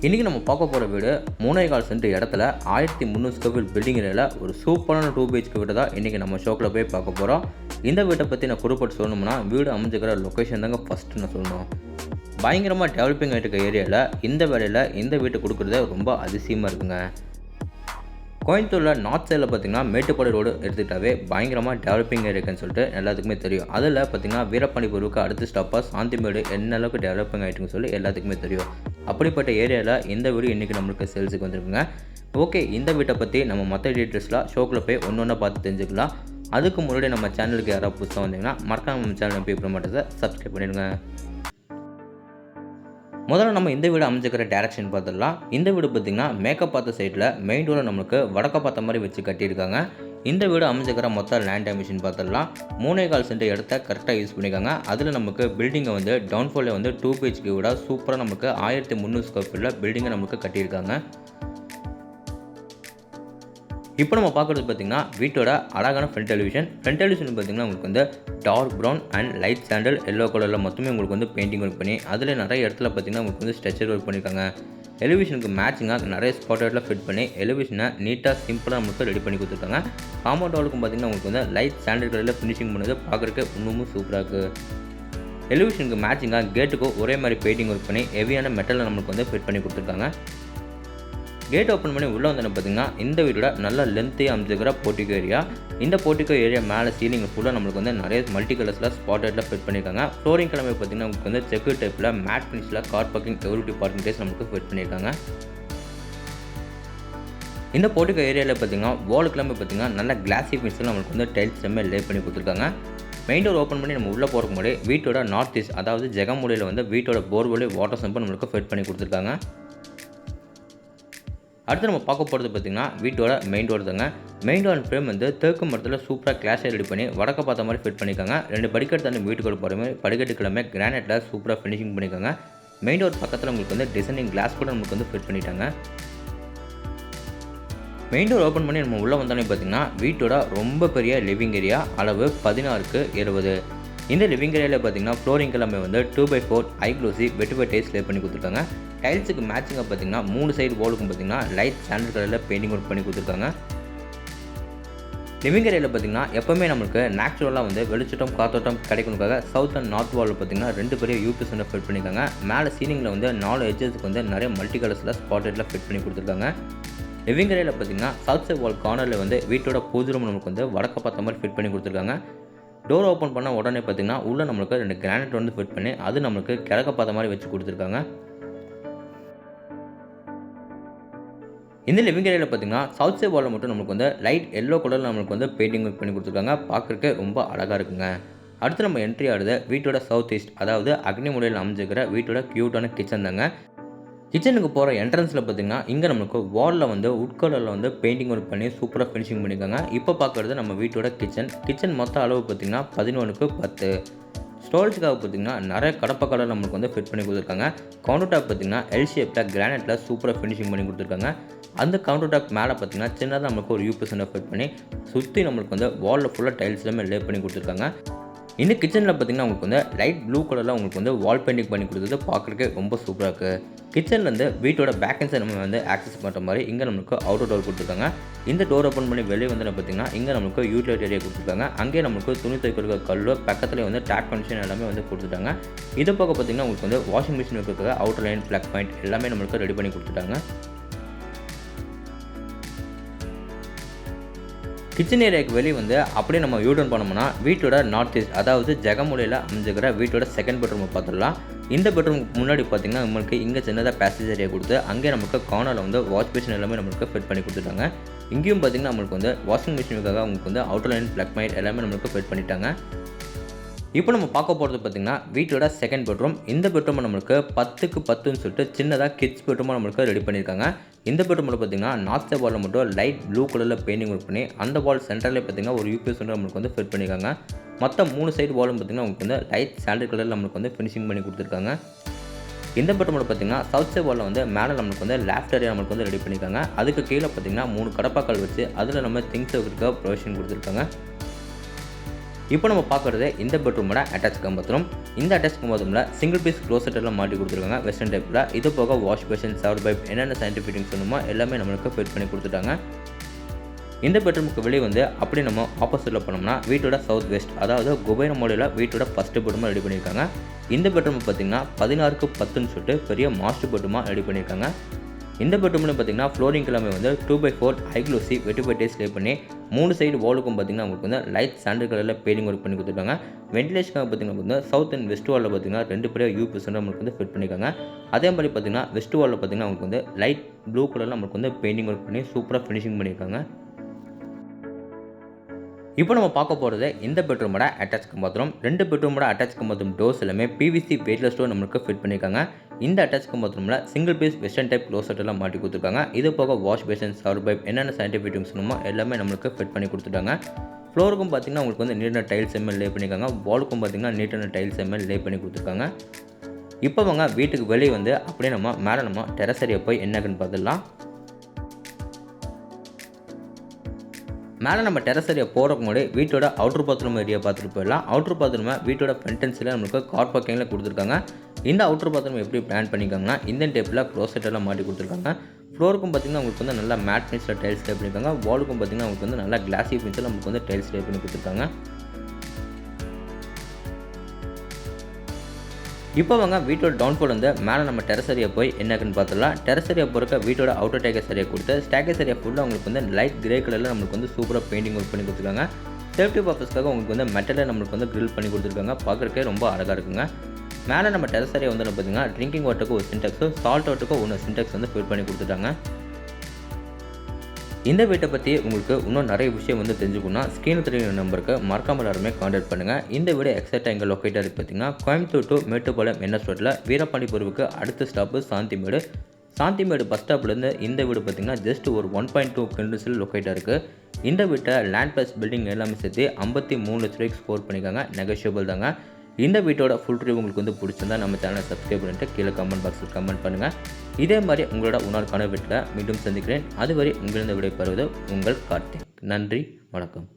இன்றைக்கி நம்ம பார்க்க போகிற வீடு 3.25 சென்ட் இடத்துல 1300 ஸ்கொயர் ஃபீட் பில்டிங் ஏரியாவில் ஒரு சூப்பரான 2 BHK வீடு தான் இன்றைக்கி நம்ம ஷோக்கில் போய் பார்க்க போகிறோம். இந்த வீட்டை பற்றி நான் குறிப்பிட்டு சொல்லணும்னா வீடு அமைஞ்சிக்கிற லொக்கேஷன் தாங்க ஃபஸ்ட்டு நான் சொல்லணும். பயங்கரமாக டெவலப்பிங் ஆகிட்டு இருக்க ஏரியாவில் இந்த வேலையில் இந்த வீட்டை கொடுக்குறது ரொம்ப அதிசயமாக இருக்குங்க. கோயம்புத்தூரில் நார்த் சைடில் பார்த்திங்கன்னா மேட்டுப்பாடி ரோடு எடுத்துக்கிட்டாவே பயங்கரமாக டெவலப்பிங் இருக்குன்னு சொல்லிட்டு எல்லாத்துக்குமே தெரியும். அதில் பார்த்திங்கன்னா வீரபாண்டிபுரவுக்கு அடுத்த ஸ்டாப்பாக சாந்திமேடு என்ன அளவுக்கு டெவலப்பிங் ஆகிட்டுன்னு சொல்லி எல்லாத்துக்குமே தெரியும். அப்படிப்பட்ட ஏரியாவில் இந்த வீடு இன்றைக்கி நம்மளுக்கு சேல்ஸுக்கு வந்துருக்குங்க. ஓகே, இந்த வீட்டை பற்றி நம்ம மற்ற டீட்டெயில்ஸ்லாம் ஷோக்கில் போய் ஒன்று ஒன்றா பார்த்து தெரிஞ்சுக்கலாம். அதுக்கு முன்னாடி நம்ம சேனலுக்கு யாராவது புதுசாக வந்தீங்கன்னா மறக்காம நம்ம சேனல் போய் ப்ரோமோட்டர்ஸை சப்ஸ்கிரைப் பண்ணிடுங்க. முதல்ல நம்ம இந்த வீடு அமைஞ்சிக்கிற டேரக்ஷன் பார்த்துடலாம். இந்த வீடு பார்த்திங்கன்னா மேக்கப் பார்த்த சைடில் மெயின் டோரை நம்மளுக்கு வடக்க பார்த்த மாதிரி வச்சு கட்டியிருக்காங்க. இந்த வீடு அமைஞ்சிக்கிற மொத்த லேண்ட் டைமென்ஷன் பார்த்துடலாம். 3.25 சென்ட் இடத்த கரெக்டாக யூஸ் பண்ணியிருக்காங்க. அதில் நமக்கு பில்டிங்கை வந்து டவுன்ஃபாலில் வந்து 2 BHK விட சூப்பராக நமக்கு 1300 ஸ்கொயர் ஃபீட்டில் பில்டிங்கை நமக்கு கட்டியிருக்காங்க. இப்போ நம்ம பார்க்குறது பார்த்திங்கன்னா வீட்டோட அழகான ஃப்ரண்ட் டெலிவிஷன் பார்த்திங்கன்னா உங்களுக்கு வந்து dark brown and light sandal yellow கலரில் மொத்தமே உங்களுக்கு வந்து பெயிண்டிங் ஒர்க் பண்ணி அதில் நிறைய இடத்துல பார்த்திங்கன்னா உங்களுக்கு வந்து ஸ்ட்ரெச்சர் ஒர்க் பண்ணியிருக்காங்க. எலிவேஷனுக்கு மேட்சிங்காக நிறைய ஸ்பாட்லைட்டில் ஃபிட் பண்ணி எலிவேஷனை நீட்டாக சிம்பிளாக நமக்கு ரெடி பண்ணி கொடுத்துருக்காங்க. காம்பவுண்ட் வாலுக்கும் பார்த்திங்கன்னா உங்களுக்கு வந்து லைட் சாண்டல் கலரில் ஃபினிஷிங் பண்ணது பார்க்குறதுக்கு இன்னமும் சூப்பராக இருக்குது. எலிவேஷனுக்கு மேட்சிங்காக கேட்டுக்கும் ஒரே மாதிரி பெயிண்டிங் ஒர்க் பண்ணி ஹெவியான மெட்டலில் நம்மளுக்கு வந்து ஃபிட் பண்ணி கொடுத்துருக்காங்க. கேட் ஓப்பன் பண்ணி உள்ளே வந்தோன்னு பார்த்திங்கன்னா இந்த வீட்டோட நல்ல லென்த்தையாக அமைச்சிருக்கிற போர்ட்டிகோ ஏரியா. இந்த போர்ட்டிகோ ஏரியா மேலே சீலிங் ஃபுல்லாக நம்மளுக்கு வந்து நிறைய மல்டி கலர்ஸில் ஸ்பாட்லைட்டில் ஃபிட் பண்ணியிருக்காங்க. ஃப்ளோரிங் கிழமை பார்த்திங்கன்னா உங்களுக்கு வந்து செக்கு டைப்பில் மேட் ஃபினிஷில் கார் பார்க்கிங் எவ்ரிட்டி பார்க்கிங் டேஸ் நம்மளுக்கு ஃபிட் பண்ணியிருக்காங்க. இந்த போர்ட்டிகோ ஏரியாவில் பார்த்திங்கன்னா வால் கிழமை பார்த்திங்கன்னா நல்ல கிளாஸி ஃபினிஷில் நம்மளுக்கு வந்து டைல்ஸ் எல்லாமே லே பண்ணி கொடுத்துருக்காங்க. மெயின் டோர் ஓப்பன் பண்ணி நம்ம உள்ளே போகிறக்கு முன்னாடி வீட்டோட நார்த் ஈஸ்ட் அதாவது ஜெகமூலையில் வந்து வீட்டோட போர்வெல் வாட்டர் சம்பு நம்மளுக்கு ஃபிட் பண்ணி கொடுத்துருக்காங்க. அடுத்து நம்ம பார்க்க போகிறது பார்த்திங்கன்னா வீட்டோட மெயின் டோர் தாங்க. மெயின் டோர் ஃப்ரேம் வந்து தேக்கு மரத்தில் சூப்பராக கிளாஸாக ரெடி பண்ணி வடக்க பார்த்த மாதிரி ஃபிட் பண்ணியிருக்காங்க. 2 படிக்கட்டு தாண்டி வீட்டுக்குள்ள போகிற மாதிரி படிக்கட்டு கிழமை கிரானைட்டில் சூப்பராக ஃபினிஷிங் பண்ணியிருக்காங்க. மெயின் டோர் பக்கத்தில் உங்களுக்கு வந்து டிசைனிங் கிளாஸ் கூட நமக்கு வந்து ஃபிட் பண்ணிட்டாங்க. மெயின் டோர் ஓப்பன் பண்ணி நம்ம உள்ளே வந்தோன்னே பார்த்திங்கன்னா வீட்டோட ரொம்ப பெரிய லிவிங் ஏரியா அளவு 16x20. இந்த லிவிங் ஏரியாவில் பார்த்திங்கன்னா ஃப்ளோரிங் எல்லாமே வந்து 2x4 ஹை க்ளோசி வெட்டு டைல்ஸ் லே பண்ணி கொடுத்துருக்காங்க. டைல்ஸுக்கு மேட்சிங்காக பார்த்திங்கன்னா 3 சைடு வாலுக்கும் பார்த்திங்கன்னா லைட் சாண்டல் கலரில் பெயிண்டிங் ஒர்க் பண்ணி கொடுத்துருக்காங்க. லிவிங் ஏரியாவில் பார்த்திங்கன்னா எப்போவுமே நம்மளுக்கு நேச்சுரலாக வந்து வெளிச்சட்டம் காத்தோட்டம் கிடைக்கணுக்காக சவுத் அண்ட் நார்த் வாலில் பார்த்திங்கன்னா 2 பெரிய யூபிஎஸ் வந்து ஃபிட் பண்ணியிருக்காங்க. மேலே சீலிங்கில் வந்து 4 எட்ஜஸ்க்கு வந்து நிறைய மல்டி கலர்ஸில் ஸ்பாட்லைட்டில் ஃபிட் பண்ணி கொடுத்துருக்காங்க. லிவிங் ஏரியாவில் பார்த்திங்கன்னா சவுத் சைட் வால் கார்னரில் வந்து வீட்டோட பூஜை ரூம் நமக்கு வந்து வடக்க பார்த்த மாதிரி ஃபிட் பண்ணி கொடுத்துருக்காங்க. டோர் ஓப்பன் பண்ண உடனே பார்த்திங்கன்னா உள்ளே நம்மளுக்கு 2 கிரானைட் வந்து ஃபிட் பண்ணி அது நம்மளுக்கு கிழக்க பார்த்த மாதிரி வச்சு கொடுத்துருக்காங்க. இந்த லிவிங் ஏரியாவில் பார்த்திங்கன்னா சவுத் சைட் வாலில் மட்டும் நம்மளுக்கு வந்து லைட் எல்லோ கலரில் நம்மளுக்கு வந்து பெயிண்டிங் ஒர்க் பண்ணி கொடுத்துருக்காங்க. பார்க்குறதுக்கு ரொம்ப அழகாக இருக்குங்க. அடுத்து நம்ம என்ட்ரி ஆடுது வீட்டோட சவுத் ஈஸ்ட் அதாவது அக்னி மூலையில் அமைஞ்சிருக்கிற வீட்டோட க்யூட்டான கிச்சன் தாங்க. கிச்சனுக்கு போகிற என்ட்ரன்ஸில் பார்த்திங்கன்னா இங்கே நம்மளுக்கு வாலில் வந்து உட் கலரில் வந்து பெயிண்டிங் ஒர்க் பண்ணி சூப்பராக ஃபினிஷிங் பண்ணியிருக்காங்க. இப்போ பார்க்குறது நம்ம வீட்டோட கிச்சன் மொத்த அளவு பார்த்திங்கன்னா 11x10. ஸ்டோரேஜுக்காக பார்த்திங்கன்னா நிறைய கடப்பை கலர் நம்மளுக்கு வந்து ஃபிட் பண்ணி கொடுத்துருக்காங்க. கவுண்டர் டாப் பார்த்திங்கன்னா எல் ஷேப்பில் கிரானைட்டில் சூப்பராக ஃபினிஷிங் பண்ணி கொடுத்துருக்காங்க. அந்த கவுண்டர் டாப் மேலே பார்த்திங்கன்னா சின்னதாக நம்மளுக்கு ஒரு யூபிஎஸ் ஃபிட் பண்ணி சுற்றி நம்மளுக்கு வந்து வாலில் ஃபுல்லாக டைல்ஸ் எல்லாமே லே பண்ணி கொடுத்துருக்காங்க. இந்த கிச்சனில் பார்த்திங்கன்னா உங்களுக்கு வந்து லைட் ப்ளூ கலரில் உங்களுக்கு வந்து வால் பெயிண்டிங் பண்ணி கொடுத்தது பார்க்குறதுக்கு ரொம்ப சூப்பராக இருக்குது. கிச்சன்லேருந்து வீட்டோட பேக் அண்ட் சைடு நம்ம வந்து ஆக்சஸ் பண்ணுற மாதிரி இங்கே நம்மளுக்கு அவுட்டர் டோர் கொடுத்துருக்காங்க. இந்த டோர் ஓப்பன் பண்ணி வெளியே வந்து பார்த்திங்கன்னா இங்கே நம்மளுக்கு யூட்டிலிட்டி ஏரியா கொடுத்துருக்காங்க. அங்கேயே நம்மளுக்கு துணி துவைக்கிற கல் பக்கத்துலேயே வந்து டேப் கனெக்ஷன் எல்லாமே வந்து கொடுத்துட்டாங்க. இது பக்கம் பார்த்திங்கன்னா உங்களுக்கு வந்து வாஷிங் மிஷின் இருக்கிறதுக்காக அவுட்டர் லைன் ப்ளக் பாயிண்ட் எல்லாமே நம்மளுக்கு ரெடி பண்ணி கொடுத்துட்டாங்க. கிச்சன் ஏரியாவுக்கு வெளியே வந்து அப்படியே நம்ம யூட்டர்ன் பண்ணோம்னா வீட்டோட நார்த் ஈஸ்ட் அதாவது ஜெகமூலையில் அமைஞ்சிக்கிற வீட்டோட செகண்ட் பெட்ரூமை பார்த்துடலாம். இந்த பெட்ரூமுக்கு முன்னாடி பார்த்திங்கன்னா நம்மளுக்கு இங்கே சின்னதாக பேசேஜ் ஏரியா கொடுத்து அங்கே நமக்கு கார்னரில் வந்து வாஷ் மிஷின் எல்லாமே நம்மளுக்கு ஃபிட் பண்ணி கொடுத்துட்டாங்க. இங்கேயும் பார்த்திங்கன்னா நம்மளுக்கு வந்து வாஷிங் மிஷினுக்காக உங்களுக்கு வந்து அவுட்டர் லைன் ப்ளக் பாயிண்ட் எல்லாமே நம்மளுக்கு ஃபிட் பண்ணிட்டாங்க. இப்போ நம்ம பார்க்க போகிறது பார்த்திங்கன்னா வீட்டோட செகண்ட் பெட்ரூம். இந்த பெட்ரூமை நம்மளுக்கு 10x10ன்னு சொல்லிட்டு சின்னதாக கிட்ஸ் பெட்ரூமாக நம்மளுக்கு ரெடி பண்ணியிருக்காங்க. இந்த பெட்ரூமில் பார்த்திங்கன்னா நார்த் சைட் வாலில் மட்டும் லைட் ப்ளூ கலரில் பெயிண்டிங் ஒர்க் பண்ணி அந்த வால் சென்டரில் பார்த்திங்கன்னா ஒரு யூபிஎஸ் வந்து நம்மளுக்கு வந்து ஃபிட் பண்ணியிருக்காங்க. மொத்தம் 3 சைடு வாலும் பார்த்திங்கன்னா உங்களுக்கு வந்து லைட் சாண்டல் கலரில் நம்மளுக்கு வந்து ஃபினிஷிங் பண்ணி கொடுத்துருக்காங்க. இந்த பெட்ரூமில் பார்த்திங்கன்னா சவுத் சைட் வாலில் வந்து மேலே நம்மளுக்கு வந்து லேஃப்ட் ஏரியா நம்மளுக்கு வந்து ரெடி பண்ணியிருக்காங்க. அதுக்கு கீழே பார்த்திங்கன்னா 3 கடப்பாக்கள் வச்சு அதில் நம்ம திங்ஸ் வைக்கிறதுக்காக ப்ரொவிஷன் கொடுத்துருக்காங்க. இப்போ நம்ம பார்க்குறது இந்த பெட்ரூமோட அட்டாச் பாத்ரூம். இந்த அட்டாச் பாத்ரூமில் சிங்கிள் பீஸ் க்ளோசெட் எல்லாம் மாட்டி கொடுத்துருக்காங்க வெஸ்டர்ன் டைப்பில். இது போக வாஷ் பேஷன், ஷவர் பைப், என்னென்ன சயின்டிஃபிக் ஃபிட்டிங்ஸ் வேணுமோ எல்லாமே நம்மளுக்கு ஃபிட் பண்ணி கொடுத்துட்டாங்க. இந்த பெட்ரூமுக்கு வெளியே வந்து அப்படி நம்ம ஆப்போசிட்டில் போனோம்னா வீட்டோட சவுத் வெஸ்ட், அதாவது குபேர மூலையில் வீட்டோட ஃபஸ்ட்டு பெட்ரூமாக ரெடி பண்ணியிருக்காங்க. இந்த பெட்ரூம் பார்த்திங்கன்னா 16க்கு 10ன்னு சொல்லிட்டு பெரிய மாஸ்டர் பெட்ரூமாக ரெடி பண்ணியிருக்காங்க. இந்த பெட்ரூமில் பார்த்திங்கன்னா ஃப்ளோரிங் எல்லாமே வந்து 2x4 high glossy vitrified tiles லே பண்ணி 3 சைடு வாலுக்கும் பார்த்திங்கன்னா உங்களுக்கு வந்து லைட் சாண்டல் கலரில் பெயிண்டிங் ஒர்க் பண்ணி கொடுத்துருக்காங்க. வென்டிலேஷனுக்காக பார்த்திங்கன்னா வந்து சவுத் அண்ட் வெஸ்ட் வாலில் பார்த்திங்கன்னா 2 பெரிய யூபிஎஸ் நம்மளுக்கு வந்து ஃபிட் பண்ணியிருக்காங்க. அதே மாதிரி பார்த்திங்கன்னா வெஸ்ட் வாலில் பார்த்திங்கன்னா உங்களுக்கு வந்து லைட் ப்ளூ கலரில் நம்மளுக்கு வந்து பெயிண்டிங் ஒர்க் பண்ணி சூப்பராக ஃபினிஷிங் பண்ணியிருக்காங்க. இப்போ நம்ம பார்க்க போகிறது இந்த பெட்ரூமோட அட்டாச் பாத்ரூம். 2 பெட்ரூமோட அட்டாச் பாத்ரூம் டோர்ஸ் எல்லாமே பிவிசி வெயிட்லெஸ் டோர் நம்மளுக்கு ஃபிட் பண்ணியிருக்காங்க. இந்த அட்டாச் பாத்ரூமில் single piece western type closet எல்லாம் மாட்டி கொடுத்துருக்காங்க. இது போக வாஷ் பேஷன், ஷவர் பைப், என்னென்ன சயின்டிஃபிக் ஃபிட்டிங்ஸ் வேணுமோ எல்லாமே நம்மளுக்கு ஃபிட் பண்ணி கொடுத்துட்டாங்க. ஃப்ளோருக்கும் பார்த்திங்கன்னா உங்களுக்கு வந்து நீட்டான டைல்ஸ் எம்எல் லே பண்ணியிருக்காங்க. வாலுக்கும் பார்த்திங்கன்னா நீட்டான டைல்ஸ் எம்எல் லே பண்ணி கொடுத்துருக்காங்க. இப்போ வாங்க வீட்டுக்கு வெளியே வந்து அப்படியே நம்ம மேலே நம்ம டெரஸ் ஏரியா போய் என்னக்குன்னு பார்த்துடலாம். மேலே நம்ம டெரஸ் ஏரியா போகிறக்கு முன்னாடி வீட்டோட அவுட்ரு பாத்ரூம் ஏரியா பார்த்துட்டு போயிடலாம். அவுட்ரு பாத்ரூமை வீட்டோட ஃப்ரண்டன்ஸில் நம்மளுக்கு கார் பார்க்கிங்கில் கொடுத்துருக்காங்க. இந்த அவுட்ரு பாத்ரூம் எப்படி பிளான் பண்ணியிருக்காங்கன்னா இந்த டைப்பில் க்ளோசெட் எல்லாம் மாட்டி கொடுத்துருக்காங்க. ஃப்ளோருக்கும் பார்த்திங்கன்னா உங்களுக்கு வந்து நல்லா மேட் ஃபினிஷில் டைல்ஸ் லே பண்ணியிருக்காங்க. வாலுக்கும் பார்த்திங்கன்னா உங்களுக்கு வந்து நல்லா கிளாஸி ஃபினிஷில் நமக்கு வந்து டைல்ஸ் லே பண்ணி கொடுத்துருக்காங்க. இப்போ வாங்க வீட்டோட டவுன்ஃபால் வந்து மேலே நம்ம டெரஸ் ஏரியா போய் என்னக்குன்னு பார்த்துடலாம். டெரஸ் ஏரியா போகிறக்க வீட்டோட அவுட்டர் டேக்கஸ் ஏரியா கொடுத்து ஸ்டேக்கஸ் ஏரியா ஃபுல்லாக உங்களுக்கு வந்து லைட் கிரே கலரில் நம்மளுக்கு வந்து சூப்பராக பெயிண்டிங் ஒர்க் பண்ணி கொடுத்துருக்காங்க. சேஃப்டி பர்பஸ்க்காக உங்களுக்கு வந்து மெட்டலில் நம்மளுக்கு வந்து க்ரில் பண்ணி கொடுத்துருக்காங்க. பார்க்குறக்கே ரொம்ப அழகாக இருக்குங்க. மேலே நம்ம டெரஸ் ஏரியா வந்து பார்த்திங்கன்னா ட்ரிங்கிங் வாட்டருக்கு ஒரு சின்டெக்ஸும் சால்ட் வாட்டருக்கும் ஒன்று சின்டெக்ஸ் வந்து ஃபிட் பண்ணி கொடுத்துட்டாங்க. இந்த வீட்டை பற்றி உங்களுக்கு இன்னும் நிறைய விஷயம் வந்து தெரிஞ்சுக்கணும்னா ஸ்க்ரீனில் தெரியுற நம்பருக்கு மறக்காமல் எல்லாருமே கான்டாக்ட் பண்ணுங்கள். இந்த வீடு எக்ஸாக்டாக எங்கே லொக்கேட்டாக இருக்குது பார்த்திங்கன்னா கோயம்புத்தூர் டு மேட்டுப்பாளையம் என்எஸ் ரோட்டில் வீரபாண்டி பொருவுக்கு அடுத்த ஸ்டாப்பு சாந்திமேடு. சாந்திமேடு பஸ் ஸ்டாப்லேருந்து இந்த வீடு பார்த்திங்கன்னா ஜஸ்ட் ஒரு 1.2 கிலோமீட்டர்ஸில் லொக்கேட்டாக இருக்குது. இந்த வீட்டை லேண்ட் ப்ளஸ் பில்டிங் எல்லாமே சேர்த்து 53 லட்ச ரூபாய்க்கு ஸ்கோர் பண்ணியிருக்காங்க. நெகோஷியபிள் தாங்க. இந்த வீட்டோட ஃபுல் ரிவ்யூ உங்களுக்கு வந்து பிடிச்சிருந்தா நம்ம சேனலை சப்ஸ்கிரைப் பண்ணிட்டு கீழே கமெண்ட் பாக்ஸில் கமெண்ட் பண்ணுங்கள். இதே மாதிரி உங்களோட இன்னொரு வீட்டில் மீண்டும் சந்திக்கிறேன். அதுவரை உங்களிருந்து விடைபெறுவது உங்கள் கார்த்திக். நன்றி, வணக்கம்.